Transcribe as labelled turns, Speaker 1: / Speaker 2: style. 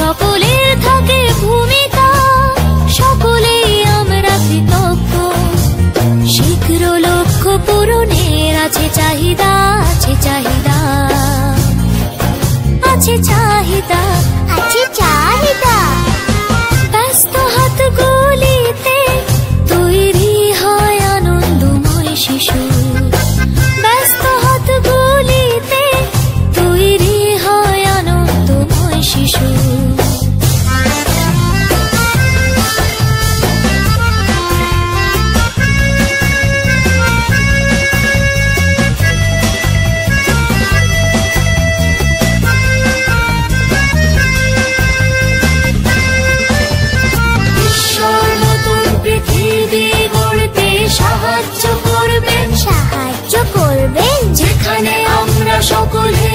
Speaker 1: সকলের থাকে ভূমিকা, সকলেই আমরা কৃতজ্ঞ। শীঘ্র লক্ষ্য পূরণের আছে চাহিদা, আছে চাহিদা, আছে চাহিদা, আছে চাহিদা। ব্যস্ত হাতগুলিতে তৈরি হয় আনন্দময় শিশু, ব্যস্ত হাতগুলিতে তৈরি হয় আনন্দময় শিশু। সাহায্য করবেন, সাহায্য করবেন, যেখানে আমরা সকলে